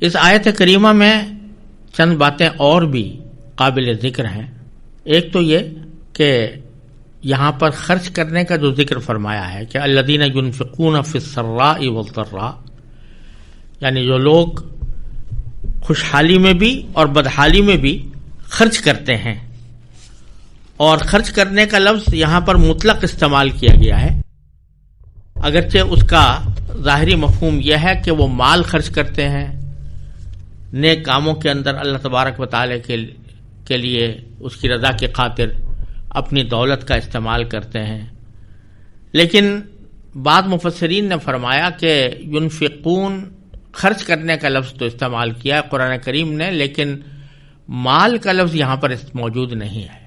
اس آیت کریمہ میں چند باتیں اور بھی قابل ذکر ہیں. ایک تو یہ کہ یہاں پر خرچ کرنے کا جو ذکر فرمایا ہے کہ الذین ینفقون فی السراء والضراء، یعنی جو لوگ خوشحالی میں بھی اور بدحالی میں بھی خرچ کرتے ہیں. اور خرچ کرنے کا لفظ یہاں پر مطلق استعمال کیا گیا ہے، اگرچہ اس کا ظاہری مفہوم یہ ہے کہ وہ مال خرچ کرتے ہیں، نیک کاموں کے اندر اللہ تبارک و تعالی کے لیے اس کی رضا کی خاطر اپنی دولت کا استعمال کرتے ہیں. لیکن بعض مفسرین نے فرمایا کہ ینفقون، خرچ کرنے کا لفظ تو استعمال کیا ہے قرآن کریم نے، لیکن مال کا لفظ یہاں پر موجود نہیں ہے.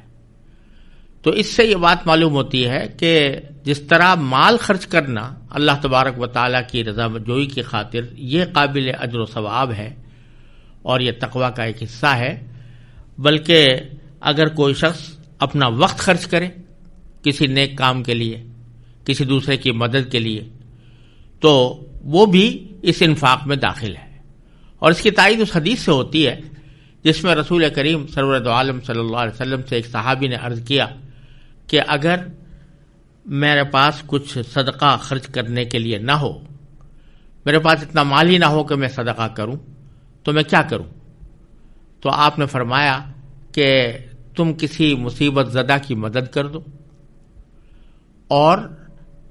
تو اس سے یہ بات معلوم ہوتی ہے کہ جس طرح مال خرچ کرنا اللہ تبارک و تعالیٰ کی رضا جوئی کی خاطر یہ قابل اجر و ثواب ہے اور یہ تقویٰ کا ایک حصہ ہے، بلکہ اگر کوئی شخص اپنا وقت خرچ کرے کسی نیک کام کے لیے، کسی دوسرے کی مدد کے لیے، تو وہ بھی اس انفاق میں داخل ہے. اور اس کی تائید اس حدیث سے ہوتی ہے جس میں رسول کریم سرور دو عالم صلی اللہ علیہ وسلم سے ایک صحابی نے عرض کیا کہ اگر میرے پاس کچھ صدقہ خرچ کرنے کے لیے نہ ہو، میرے پاس اتنا مال ہی نہ ہو کہ میں صدقہ کروں، تو میں کیا کروں؟ تو آپ نے فرمایا کہ تم کسی مصیبت زدہ کی مدد کر دو، اور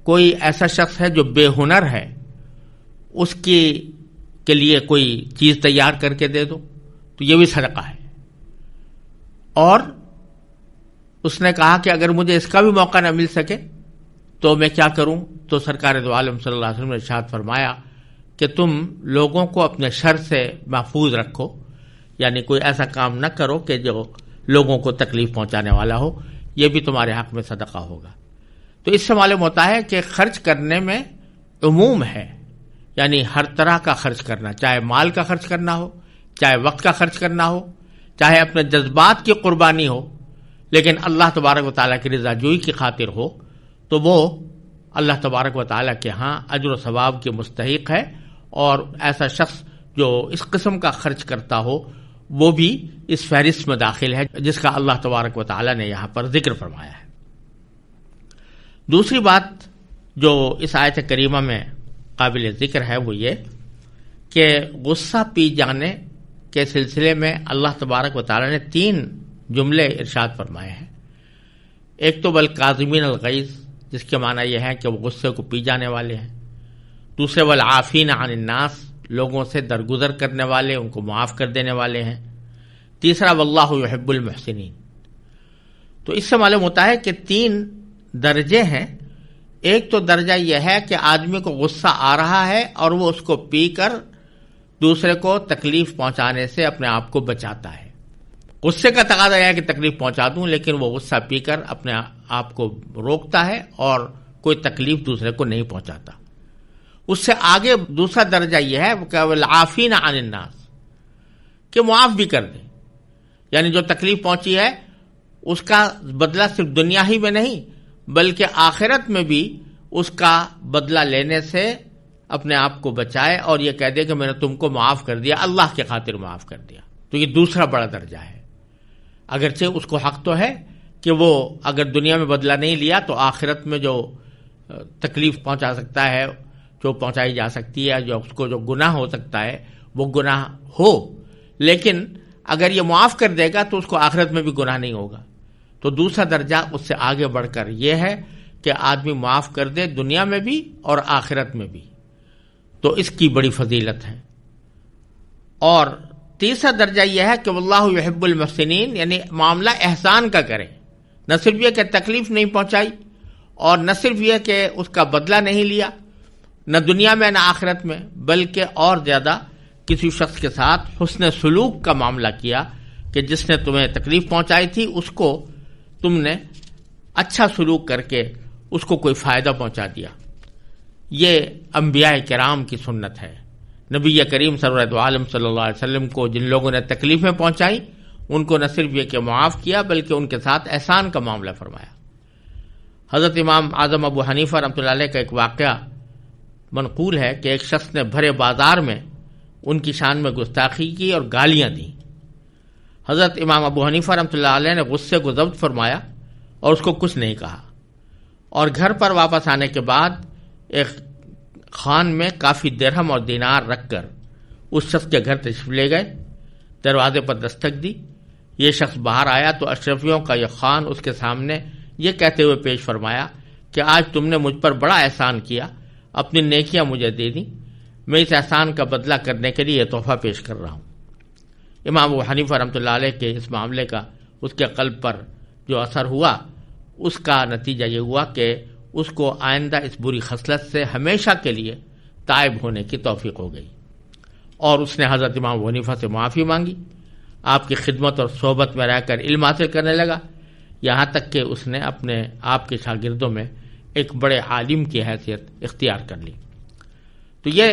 کوئی ایسا شخص ہے جو بے ہنر ہے اس کے لیے کوئی چیز تیار کر کے دے دو، تو یہ بھی صدقہ ہے. اور اس نے کہا کہ اگر مجھے اس کا بھی موقع نہ مل سکے تو میں کیا کروں؟ تو سرکار دو عالم صلی اللہ علیہ وسلم نے ارشاد فرمایا کہ تم لوگوں کو اپنے شر سے محفوظ رکھو، یعنی کوئی ایسا کام نہ کرو کہ جو لوگوں کو تکلیف پہنچانے والا ہو، یہ بھی تمہارے حق میں صدقہ ہوگا. تو اس سے معلوم ہوتا ہے کہ خرچ کرنے میں عموم ہے، یعنی ہر طرح کا خرچ کرنا، چاہے مال کا خرچ کرنا ہو، چاہے وقت کا خرچ کرنا ہو، چاہے اپنے جذبات کی قربانی ہو، لیکن اللہ تبارک و تعالیٰ کی رضا جوئی کی خاطر ہو تو وہ اللہ تبارک و تعالیٰ کے ہاں اجر و ثواب کے مستحق ہے. اور ایسا شخص جو اس قسم کا خرچ کرتا ہو وہ بھی اس فہرست میں داخل ہے جس کا اللہ تبارک و تعالیٰ نے یہاں پر ذکر فرمایا ہے. دوسری بات جو اس آیت کریمہ میں قابل ذکر ہے وہ یہ کہ غصہ پی جانے کے سلسلے میں اللہ تبارک و تعالیٰ نے 3 جملے ارشاد فرمائے ہیں. ایک تو والکاظمین الغیظ، جس کے معنی یہ ہے کہ وہ غصے کو پی جانے والے ہیں. دوسرے والعافین عن الناس، لوگوں سے درگزر کرنے والے، ان کو معاف کر دینے والے ہیں. تیسرا واللہ یحب المحسنین. تو اس سے معلوم ہوتا ہے کہ 3 درجے ہیں. ایک تو درجہ یہ ہے کہ آدمی کو غصہ آ رہا ہے اور وہ اس کو پی کر دوسرے کو تکلیف پہنچانے سے اپنے آپ کو بچاتا ہے. غصے کا تقاضا یہ ہے کہ تکلیف پہنچا دوں، لیکن وہ غصہ پی کر اپنے آپ کو روکتا ہے اور کوئی تکلیف دوسرے کو نہیں پہنچاتا. اس سے آگے دوسرا درجہ یہ ہے کہ والعافین عن الناس، کہ معاف بھی کر دیں، یعنی جو تکلیف پہنچی ہے اس کا بدلہ صرف دنیا ہی میں نہیں بلکہ آخرت میں بھی اس کا بدلہ لینے سے اپنے آپ کو بچائے اور یہ کہہ دے کہ میں نے تم کو معاف کر دیا، اللہ کی خاطر معاف کر دیا. تو یہ دوسرا بڑا درجہ ہے. اگرچہ اس کو حق تو ہے کہ وہ اگر دنیا میں بدلہ نہیں لیا تو آخرت میں جو تکلیف پہنچا سکتا ہے، جو پہنچائی جا سکتی ہے، جو اس کو جو گناہ ہو سکتا ہے وہ گناہ ہو، لیکن اگر یہ معاف کر دے گا تو اس کو آخرت میں بھی گناہ نہیں ہوگا. تو دوسرا درجہ اس سے آگے بڑھ کر یہ ہے کہ آدمی معاف کر دے دنیا میں بھی اور آخرت میں بھی، تو اس کی بڑی فضیلت ہے. اور تیسرا درجہ یہ ہے کہ واللہ یحب المحسنین، یعنی معاملہ احسان کا کرے، نہ صرف یہ کہ تکلیف نہیں پہنچائی اور نہ صرف یہ کہ اس کا بدلہ نہیں لیا، نہ دنیا میں نہ آخرت میں، بلکہ اور زیادہ کسی شخص کے ساتھ حسن سلوک کا معاملہ کیا کہ جس نے تمہیں تکلیف پہنچائی تھی اس کو تم نے اچھا سلوک کر کے اس کو کوئی فائدہ پہنچا دیا. یہ انبیاء کرام کی سنت ہے. نبی کریم سرور دو عالم صلی اللہ علیہ وسلم کو جن لوگوں نے تکلیفیں پہنچائی ان کو نہ صرف یہ کہ معاف کیا بلکہ ان کے ساتھ احسان کا معاملہ فرمایا. حضرت امام اعظم ابو حنیفہ رحمۃ اللہ علیہ کا ایک واقعہ منقول ہے کہ ایک شخص نے بھرے بازار میں ان کی شان میں گستاخی کی اور گالیاں دیں۔ حضرت امام ابو حنیفہ رحمۃ اللہ علیہ نے غصے کو ضبط فرمایا اور اس کو کچھ نہیں کہا، اور گھر پر واپس آنے کے بعد ایک خان میں کافی درہم اور دینار رکھ کر اس شخص کے گھر تشریف لے گئے۔ دروازے پر دستک دی، یہ شخص باہر آیا تو اشرفیوں کا یہ خان اس کے سامنے یہ کہتے ہوئے پیش فرمایا کہ آج تم نے مجھ پر بڑا احسان کیا، اپنی نیکیاں مجھے دے دیں، میں اس احسان کا بدلہ کرنے کے لیے یہ تحفہ پیش کر رہا ہوں۔ امام ابو حنیفہ رحمۃ اللہ علیہ کے اس معاملے کا اس کے قلب پر جو اثر ہوا، اس کا نتیجہ یہ ہوا کہ اس کو آئندہ اس بری خصلت سے ہمیشہ کے لیے تائب ہونے کی توفیق ہو گئی، اور اس نے حضرت امام ابو حنیفہ سے معافی مانگی، آپ کی خدمت اور صحبت میں رہ کر علم حاصل کرنے لگا، یہاں تک کہ اس نے اپنے آپ کے شاگردوں میں ایک بڑے عالم کی حیثیت اختیار کر لی۔ تو یہ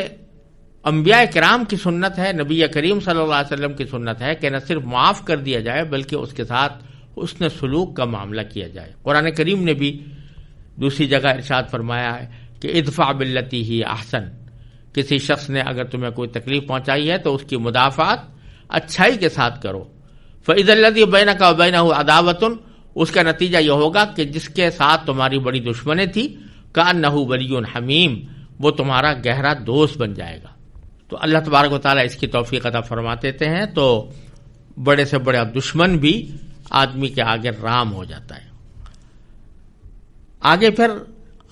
انبیاء کرام کی سنت ہے، نبی کریم صلی اللہ علیہ وسلم کی سنت ہے کہ نہ صرف معاف کر دیا جائے بلکہ اس کے ساتھ حسن سلوک کا معاملہ کیا جائے۔ قرآن کریم نے بھی دوسری جگہ ارشاد فرمایا ہے کہ ادفع باللتی ہی احسن، کسی شخص نے اگر تمہیں کوئی تکلیف پہنچائی ہے تو اس کی مدافعت اچھائی کے ساتھ کرو، فإذا الذی بینک وبینہ عداوۃ، اس کا نتیجہ یہ ہوگا کہ جس کے ساتھ تمہاری بڑی دشمنی تھی کأنہ ولی حمیم، وہ تمہارا گہرا دوست بن جائے گا۔ تو اللہ تبارک و تعالیٰ اس کی توفیق عطا فرماتے ہیں تو بڑے سے بڑا دشمن بھی آدمی کے آگے رام ہو جاتا ہے۔ آگے پھر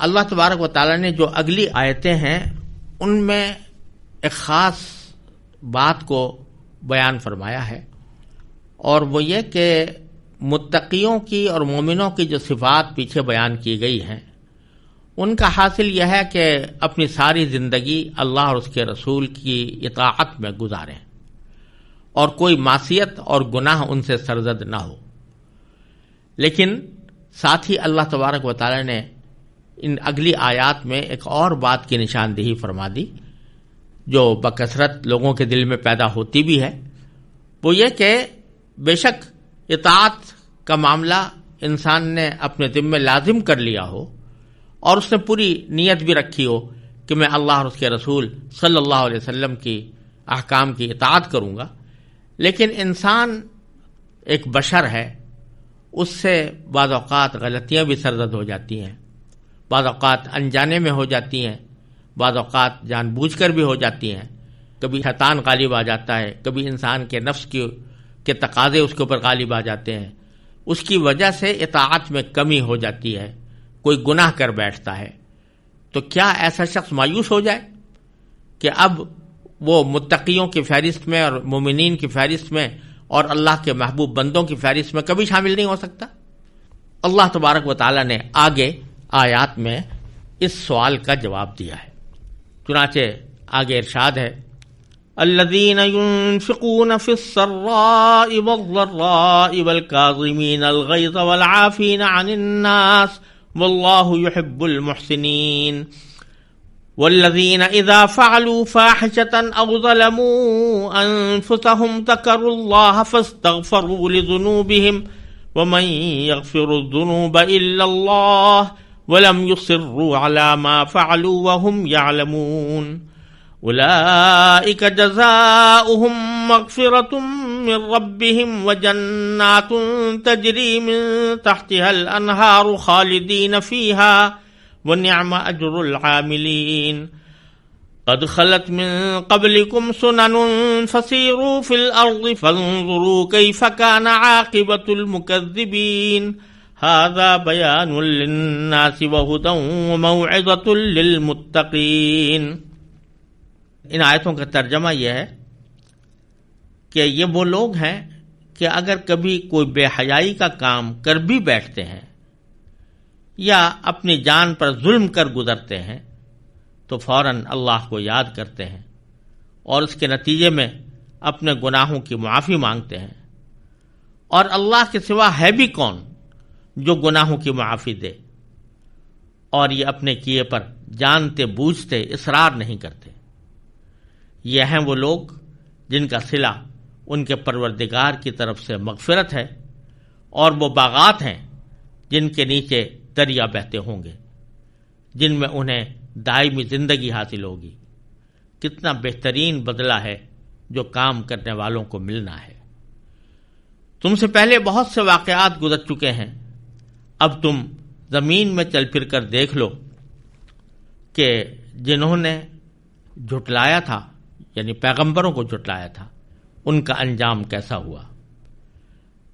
اللہ تبارک و تعالیٰ نے جو اگلی آیتیں ہیں ان میں ایک خاص بات کو بیان فرمایا ہے، اور وہ یہ کہ متقیوں کی اور مومنوں کی جو صفات پیچھے بیان کی گئی ہیں ان کا حاصل یہ ہے کہ اپنی ساری زندگی اللہ اور اس کے رسول کی اطاعت میں گزاریں اور کوئی معصیت اور گناہ ان سے سرزد نہ ہو۔ لیکن ساتھ ہی اللہ تبارک و تعالی نے ان اگلی آیات میں ایک اور بات کی نشاندہی فرما دی جو بکثرت لوگوں کے دل میں پیدا ہوتی بھی ہے، وہ یہ کہ بے شک اطاعت کا معاملہ انسان نے اپنے ذمہ لازم کر لیا ہو اور اس نے پوری نیت بھی رکھی ہو کہ میں اللہ اور اس کے رسول صلی اللہ علیہ وسلم کی احکام کی اطاعت کروں گا، لیکن انسان ایک بشر ہے، اس سے بعض اوقات غلطیاں بھی سرزد ہو جاتی ہیں، بعض اوقات انجانے میں ہو جاتی ہیں، بعض اوقات جان بوجھ کر بھی ہو جاتی ہیں، کبھی شیطان غالب آ جاتا ہے، کبھی انسان کے نفس کے تقاضے اس کے اوپر غالب آ جاتے ہیں، اس کی وجہ سے اطاعت میں کمی ہو جاتی ہے، کوئی گناہ کر بیٹھتا ہے۔ تو کیا ایسا شخص مایوس ہو جائے کہ اب وہ متقیوں کی فہرست میں اور مومنین کی فہرست میں اور اللہ کے محبوب بندوں کی فہرست میں کبھی شامل نہیں ہو سکتا؟ اللہ تبارک و تعالی نے آگے آیات میں اس سوال کا جواب دیا ہے، چنانچہ آگے ارشاد ہے الذين ينفقون في السراء والضراء والكاظمين الغيظ والعافين عن الناس والله يحب المحسنين والذين إذا فعلوا فاحشة أو ظلموا أنفسهم ذكروا الله فاستغفروا لذنوبهم ومن يغفر الذنوب إلا الله ولم يصروا على ما فعلوا وهم يعلمون أولئك جزاؤهم مغفرة من ربهم وجنات تجري من تحتها الأنهار خالدين فيها ونعم أجر العاملين قد خلت من قبلكم سنن فسيروا في الأرض فانظروا كيف كان عاقبة المكذبين هذا بيان للناس وهدى وموعظة للمتقين۔ ان آیتوں کا ترجمہ یہ ہے کہ یہ وہ لوگ ہیں کہ اگر کبھی کوئی بے حیائی کا کام کر بھی بیٹھتے ہیں یا اپنی جان پر ظلم کر گزرتے ہیں تو فوراً اللہ کو یاد کرتے ہیں اور اس کے نتیجے میں اپنے گناہوں کی معافی مانگتے ہیں، اور اللہ کے سوا ہے بھی کون جو گناہوں کی معافی دے، اور یہ اپنے کیے پر جانتے بوجھتے اصرار نہیں کرتے۔ یہ ہیں وہ لوگ جن کا صلہ ان کے پروردگار کی طرف سے مغفرت ہے، اور وہ باغات ہیں جن کے نیچے دریا بہتے ہوں گے، جن میں انہیں دائمی زندگی حاصل ہوگی۔ کتنا بہترین بدلہ ہے جو کام کرنے والوں کو ملنا ہے۔ تم سے پہلے بہت سے واقعات گزر چکے ہیں، اب تم زمین میں چل پھر کر دیکھ لو کہ جنہوں نے جھٹلایا تھا، یعنی پیغمبروں کو جھٹلایا تھا، ان کا انجام کیسا ہوا۔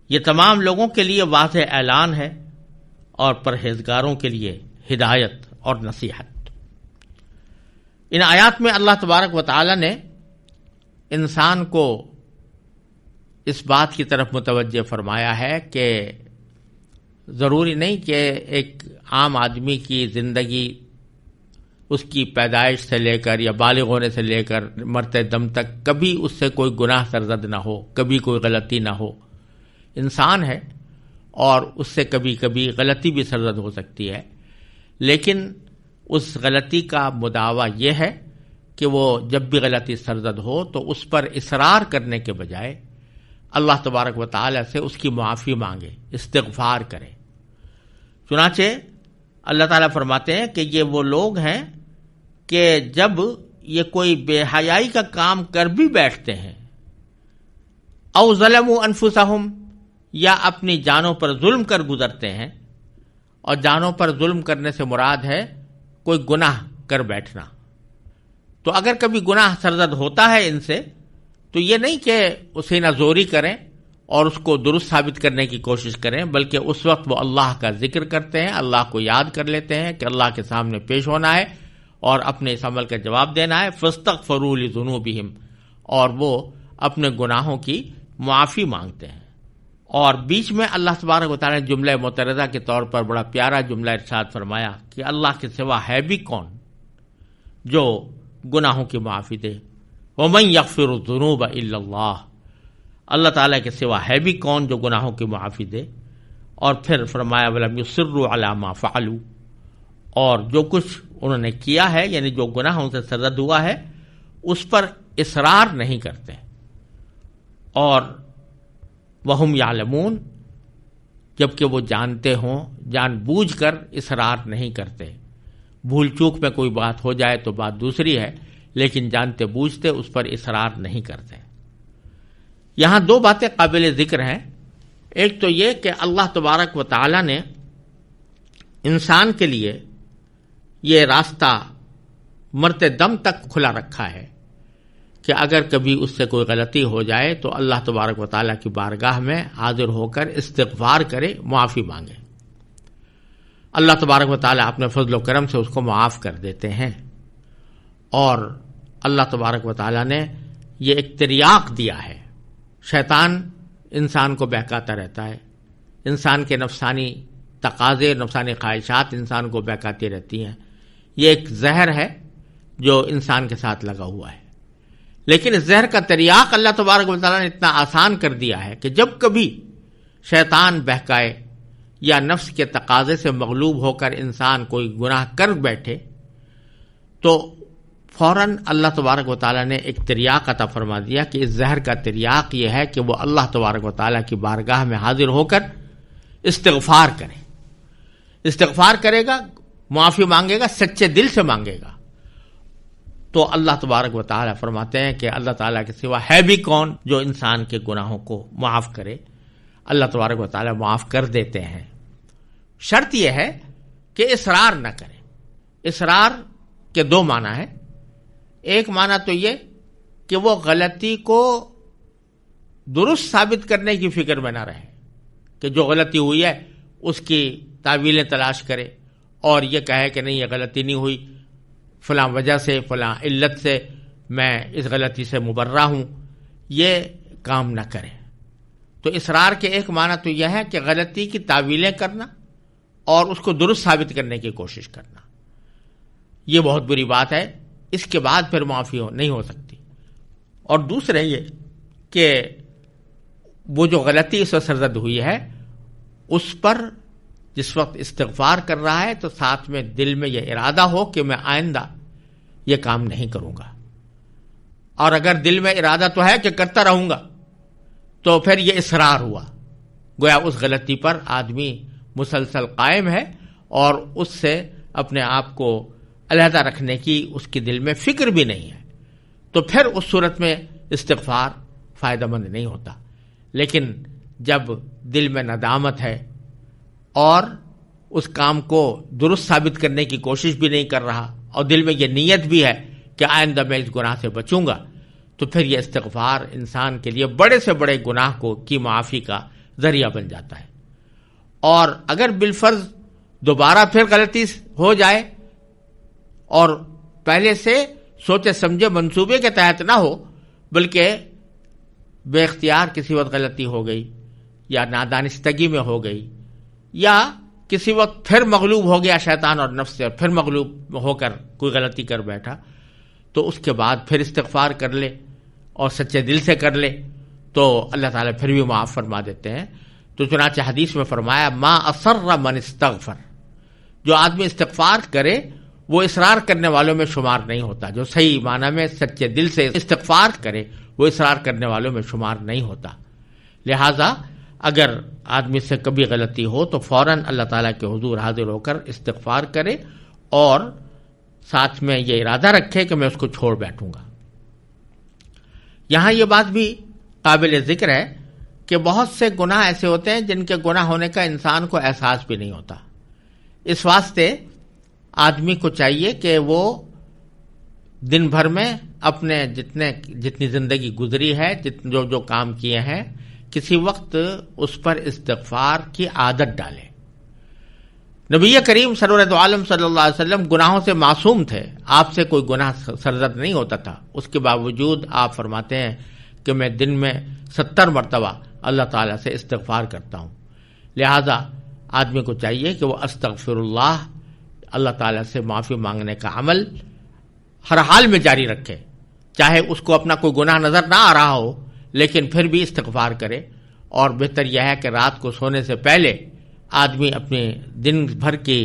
یہ تمام لوگوں کے لیے واضح اعلان ہے اور پرہیزگاروں کے لیے ہدایت اور نصیحت۔ ان آیات میں اللہ تبارک و تعالی نے انسان کو اس بات کی طرف متوجہ فرمایا ہے کہ ضروری نہیں کہ ایک عام آدمی کی زندگی اس کی پیدائش سے لے کر یا بالغ ہونے سے لے کر مرتے دم تک کبھی اس سے کوئی گناہ سرزد نہ ہو، کبھی کوئی غلطی نہ ہو۔ انسان ہے اور اس سے کبھی کبھی غلطی بھی سرزد ہو سکتی ہے، لیکن اس غلطی کا مدعا یہ ہے کہ وہ جب بھی غلطی سرزد ہو تو اس پر اصرار کرنے کے بجائے اللہ تبارک و تعالی سے اس کی معافی مانگے، استغفار کرے۔ چنانچہ اللہ تعالیٰ فرماتے ہیں کہ یہ وہ لوگ ہیں کہ جب یہ کوئی بے حیائی کا کام کر بھی بیٹھتے ہیں، او ظلموا انفسہم، یا اپنی جانوں پر ظلم کر گزرتے ہیں، اور جانوں پر ظلم کرنے سے مراد ہے کوئی گناہ کر بیٹھنا۔ تو اگر کبھی گناہ سرزد ہوتا ہے ان سے تو یہ نہیں کہ اسے نہ زوری کریں اور اس کو درست ثابت کرنے کی کوشش کریں، بلکہ اس وقت وہ اللہ کا ذکر کرتے ہیں، اللہ کو یاد کر لیتے ہیں کہ اللہ کے سامنے پیش ہونا ہے اور اپنے اس عمل کا جواب دینا ہے۔ فاستغفروا لذنوبہم، اور وہ اپنے گناہوں کی معافی مانگتے ہیں۔ اور بیچ میں اللہ تبارک و تعالیٰ نے جملہ معترضہ کے طور پر بڑا پیارا جملہ ارشاد فرمایا کہ اللہ کے سوا ہے بھی کون جو گناہوں کی معافی دے، وَمَن يَغْفِرُ الذُّنُوبَ إِلَّا اللَّهُ، اللہ تعالیٰ کے سوا ہے بھی کون جو گناہوں کی معافی دے۔ اور پھر فرمایا وَلَمْ يُصِرُّوا عَلَى مَا فَعَلُوا، اور جو کچھ انہوں نے کیا ہے، یعنی جو گناہ ان سے سرزد ہوا ہے، اس پر اصرار نہیں کرتے۔ اور وَهُمْ يَعْلَمُونَ، جبکہ وہ جانتے ہوں، جان بوجھ کر اصرار نہیں کرتے۔ بھول چوک میں کوئی بات ہو جائے تو بات دوسری ہے، لیکن جانتے بوجھتے اس پر اصرار نہیں کرتے۔ یہاں دو باتیں قابل ذکر ہیں۔ ایک تو یہ کہ اللہ تبارک و تعالی نے انسان کے لیے یہ راستہ مرتے دم تک کھلا رکھا ہے کہ اگر کبھی اس سے کوئی غلطی ہو جائے تو اللہ تبارک و تعالیٰ کی بارگاہ میں حاضر ہو کر استغفار کرے، معافی مانگے۔ اللہ تبارک و تعالیٰ اپنے فضل و کرم سے اس کو معاف کر دیتے ہیں۔ اور اللہ تبارک و تعالیٰ نے یہ ایک تریاق دیا ہے۔ شیطان انسان کو بہکاتا رہتا ہے، انسان کے نفسانی تقاضے، نفسانی خواہشات انسان کو بہکاتی رہتی ہیں۔ یہ ایک زہر ہے جو انسان کے ساتھ لگا ہوا ہے، لیکن اس زہر کا تریاق اللہ تبارک و تعالیٰ نے اتنا آسان کر دیا ہے کہ جب کبھی شیطان بہکائے یا نفس کے تقاضے سے مغلوب ہو کر انسان کوئی گناہ کر بیٹھے تو فوراً اللہ تبارک و تعالیٰ نے ایک تریاق عطا فرما دیا کہ اس زہر کا تریاق یہ ہے کہ وہ اللہ تبارک و تعالیٰ کی بارگاہ میں حاضر ہو کر استغفار کرے۔ استغفار کرے گا، معافی مانگے گا، سچے دل سے مانگے گا، تو اللہ تبارک و تعالیٰ فرماتے ہیں کہ اللہ تعالیٰ کے سوا ہے بھی کون جو انسان کے گناہوں کو معاف کرے۔ اللہ تبارک و تعالیٰ معاف کر دیتے ہیں۔ شرط یہ ہے کہ اصرار نہ کریں۔ اصرار کے دو معنی ہیں۔ ایک معنی تو یہ کہ وہ غلطی کو درست ثابت کرنے کی فکر میں نہ رہے، کہ جو غلطی ہوئی ہے اس کی تعویلیں تلاش کرے اور یہ کہے کہ نہیں، یہ غلطی نہیں ہوئی، فلاں وجہ سے، فلاں علت سے میں اس غلطی سے مبرہ ہوں، یہ کام نہ کرے۔ تو اصرار کے ایک معنی تو یہ ہے کہ غلطی کی تعویلیں کرنا اور اس کو درست ثابت کرنے کی کوشش کرنا، یہ بہت بری بات ہے، اس کے بعد پھر معافی نہیں ہو سکتی۔ اور دوسرے یہ کہ وہ جو غلطی اس وقت سرزد ہوئی ہے اس پر جس وقت استغفار کر رہا ہے تو ساتھ میں دل میں یہ ارادہ ہو کہ میں آئندہ یہ کام نہیں کروں گا۔ اور اگر دل میں ارادہ تو ہے کہ کرتا رہوں گا تو پھر یہ اصرار ہوا، گویا اس غلطی پر آدمی مسلسل قائم ہے اور اس سے اپنے آپ کو علیحدہ رکھنے کی اس کے دل میں فکر بھی نہیں ہے۔ تو پھر اس صورت میں استغفار فائدہ مند نہیں ہوتا. لیکن جب دل میں ندامت ہے اور اس کام کو درست ثابت کرنے کی کوشش بھی نہیں کر رہا اور دل میں یہ نیت بھی ہے کہ آئندہ میں اس گناہ سے بچوں گا، تو پھر یہ استغفار انسان کے لیے بڑے سے بڑے گناہ کی معافی کا ذریعہ بن جاتا ہے. اور اگر بالفرض دوبارہ پھر غلطی ہو جائے اور پہلے سے سوچے سمجھے منصوبے کے تحت نہ ہو، بلکہ بے اختیار کسی وقت غلطی ہو گئی یا نادانستگی میں ہو گئی یا کسی وقت پھر مغلوب ہو گیا شیطان اور نفس سے، پھر مغلوب ہو کر کوئی غلطی کر بیٹھا، تو اس کے بعد پھر استغفار کر لے اور سچے دل سے کر لے تو اللہ تعالیٰ پھر بھی معاف فرما دیتے ہیں. تو چنانچہ حدیث میں فرمایا ما اصر من استغفر، جو آدمی استغفار کرے وہ اصرار کرنے والوں میں شمار نہیں ہوتا. جو صحیح معنی میں سچے دل سے استغفار کرے وہ اصرار کرنے والوں میں شمار نہیں ہوتا. لہذا اگر آدمی سے کبھی غلطی ہو تو فوراً اللہ تعالیٰ کے حضور حاضر ہو کر استغفار کرے اور ساتھ میں یہ ارادہ رکھے کہ میں اس کو چھوڑ بیٹھوں گا. یہاں یہ بات بھی قابل ذکر ہے کہ بہت سے گناہ ایسے ہوتے ہیں جن کے گناہ ہونے کا انسان کو احساس بھی نہیں ہوتا. اس واسطے آدمی کو چاہیے کہ وہ دن بھر میں اپنے جتنی زندگی گزری ہے، جو کام کیے ہیں، کسی وقت اس پر استغفار کی عادت ڈالے. نبی کریم سرورت عالم صلی اللہ علیہ وسلم گناہوں سے معصوم تھے، آپ سے کوئی گناہ سرزد نہیں ہوتا تھا. اس کے باوجود آپ فرماتے ہیں کہ میں دن میں 70 مرتبہ اللہ تعالیٰ سے استغفار کرتا ہوں. لہذا آدمی کو چاہیے کہ وہ استغفر اللہ تعالیٰ سے معافی مانگنے کا عمل ہر حال میں جاری رکھے، چاہے اس کو اپنا کوئی گناہ نظر نہ آ رہا ہو لیکن پھر بھی استغفار کرے. اور بہتر یہ ہے کہ رات کو سونے سے پہلے آدمی اپنے دن بھر کی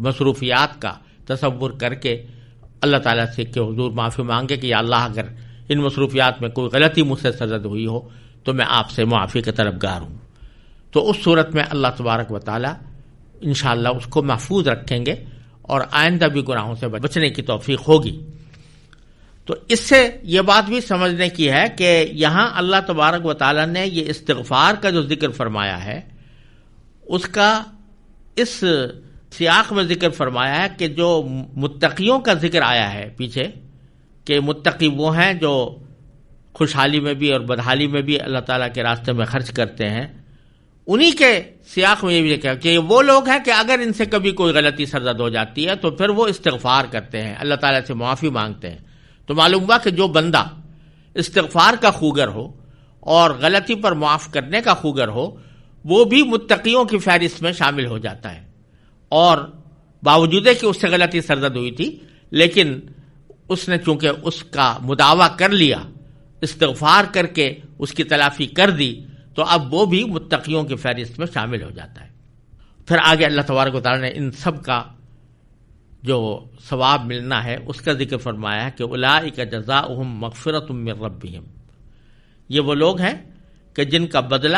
مصروفیات کا تصور کر کے اللہ تعالیٰ سے کہ حضور معافی مانگے کہ یا اللہ اگر ان مصروفیات میں کوئی غلطی مجھ سے سرزد ہوئی ہو تو میں آپ سے معافی کا طلبگار ہوں. تو اس صورت میں اللہ تبارک و تعالیٰ انشاءاللہ اس کو محفوظ رکھیں گے اور آئندہ بھی گناہوں سے بچنے کی توفیق ہوگی. تو اس سے یہ بات بھی سمجھنے کی ہے کہ یہاں اللہ تبارک و تعالیٰ نے یہ استغفار کا جو ذکر فرمایا ہے اس کا اس سیاق میں ذکر فرمایا ہے کہ جو متقیوں کا ذکر آیا ہے پیچھے کہ متقی وہ ہیں جو خوشحالی میں بھی اور بدحالی میں بھی اللہ تعالیٰ کے راستے میں خرچ کرتے ہیں. انہی کے سیاق میں یہ بھی لکھا کہ وہ لوگ ہیں کہ اگر ان سے کبھی کوئی غلطی سرزد ہو جاتی ہے تو پھر وہ استغفار کرتے ہیں، اللہ تعالیٰ سے معافی مانگتے ہیں. تو معلوم ہوا کہ جو بندہ استغفار کا خوگر ہو اور غلطی پر معاف کرنے کا خوگر ہو وہ بھی متقیوں کی فہرست میں شامل ہو جاتا ہے. اور باوجود کہ اس سے غلطی سرزد ہوئی تھی لیکن اس نے چونکہ اس کا مداوع کر لیا، استغفار کر کے اس کی تلافی کر دی، تو اب وہ بھی متقیوں کی فہرست میں شامل ہو جاتا ہے. پھر آگے اللہ تبارک و تعالیٰ نے ان سب کا جو ثواب ملنا ہے اس کا ذکر فرمایا ہے کہ اولئک جزاؤہم مغفرۃ من ربہم، یہ وہ لوگ ہیں کہ جن کا بدلہ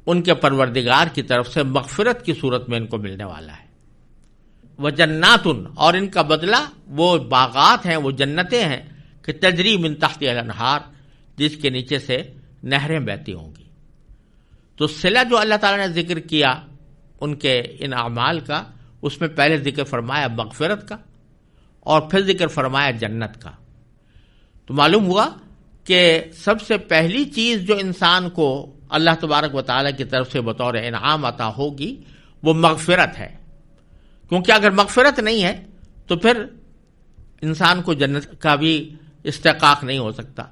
ان کے پروردگار کی طرف سے مغفرت کی صورت میں ان کو ملنے والا ہے. وجنات، اور ان کا بدلہ وہ باغات ہیں، وہ جنتیں ہیں کہ تجری من تحتها الانہار، جس کے نیچے سے نہریں بہتی ہوں گی. تو صلہ جو اللہ تعالیٰ نے ذکر کیا ان کے ان اعمال کا، اس میں پہلے ذکر فرمایا مغفرت کا اور پھر ذکر فرمایا جنت کا. تو معلوم ہوا کہ سب سے پہلی چیز جو انسان کو اللہ تبارک و تعالیٰ کی طرف سے بطور انعام عطا ہوگی وہ مغفرت ہے، کیونکہ اگر مغفرت نہیں ہے تو پھر انسان کو جنت کا بھی استحقاق نہیں ہو سکتا.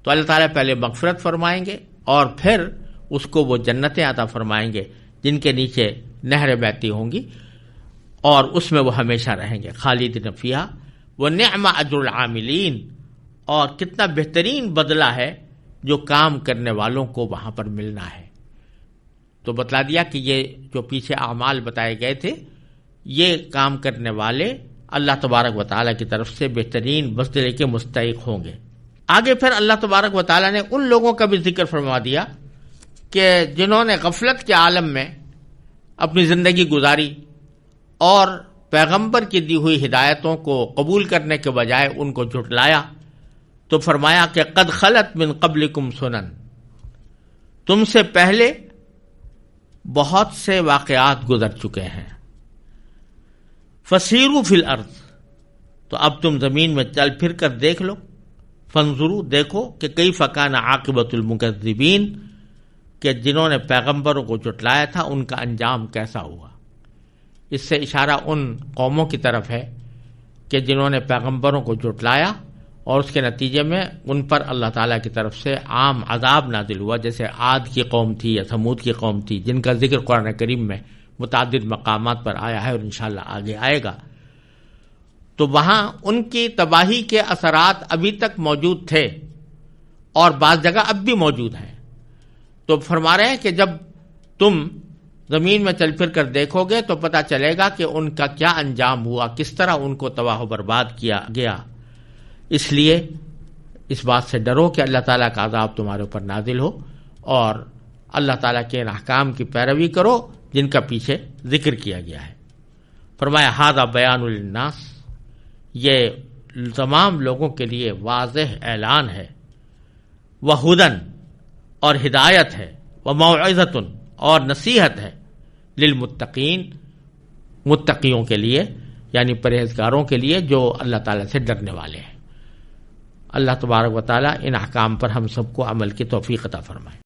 تو اللہ تعالیٰ پہلے مغفرت فرمائیں گے اور پھر اس کو وہ جنتیں عطا فرمائیں گے جن کے نیچے نہریں بہتی ہوں گی اور اس میں وہ ہمیشہ رہیں گے. خالدین فیہا ونعم اجر العاملین، اور کتنا بہترین بدلہ ہے جو کام کرنے والوں کو وہاں پر ملنا ہے. تو بتلا دیا کہ یہ جو پیچھے اعمال بتائے گئے تھے یہ کام کرنے والے اللہ تبارک و تعالیٰ کی طرف سے بہترین بدلے کے مستحق ہوں گے. آگے پھر اللہ تبارک و تعالیٰ نے ان لوگوں کا بھی ذکر فرما دیا کہ جنہوں نے غفلت کے عالم میں اپنی زندگی گزاری اور پیغمبر کی دی ہوئی ہدایتوں کو قبول کرنے کے بجائے ان کو جھٹلایا تو فرمایا کہ قد خلت من قبلکم سنن، تم سے پہلے بہت سے واقعات گزر چکے ہیں، فسیروا فی الارض، تو اب تم زمین میں چل پھر کر دیکھ لو، فانظروا، دیکھو کہ کیف کان عاقبۃ المکذبین، کہ جنہوں نے پیغمبروں کو جھٹلایا تھا ان کا انجام کیسا ہوا۔ اس سے اشارہ ان قوموں کی طرف ہے کہ جنہوں نے پیغمبروں کو جھٹلایا اور اس کے نتیجے میں ان پر اللہ تعالیٰ کی طرف سے عام عذاب نازل ہوا، جیسے عاد کی قوم تھی یا ثمود کی قوم تھی، جن کا ذکر قرآن کریم میں متعدد مقامات پر آیا ہے اور انشاءاللہ آگے آئے گا۔ تو وہاں ان کی تباہی کے اثرات ابھی تک موجود تھے اور بعض جگہ اب بھی موجود ہیں۔ تو فرما رہے ہیں کہ جب تم زمین میں چل پھر کر دیکھو گے تو پتہ چلے گا کہ ان کا کیا انجام ہوا، کس طرح ان کو تباہ و برباد کیا گیا۔ اس لیے اس بات سے ڈرو کہ اللہ تعالیٰ کا عذاب تمہارے اوپر نازل ہو، اور اللہ تعالیٰ کے ان احکام کی پیروی کرو جن کا پیچھے ذکر کیا گیا ہے۔ فرمایا ھذا بیان للناس، یہ تمام لوگوں کے لیے واضح اعلان ہے، وہدن، اور ہدایت ہے، وموعظۃ، اور نصیحت ہے، للمتقین، متقیوں کے لیے، یعنی پرہیزگاروں کے لیے جو اللہ تعالیٰ سے ڈرنے والے ہیں۔ اللہ تبارک و تعالیٰ ان احکام پر ہم سب کو عمل کی توفیق عطا فرمائے۔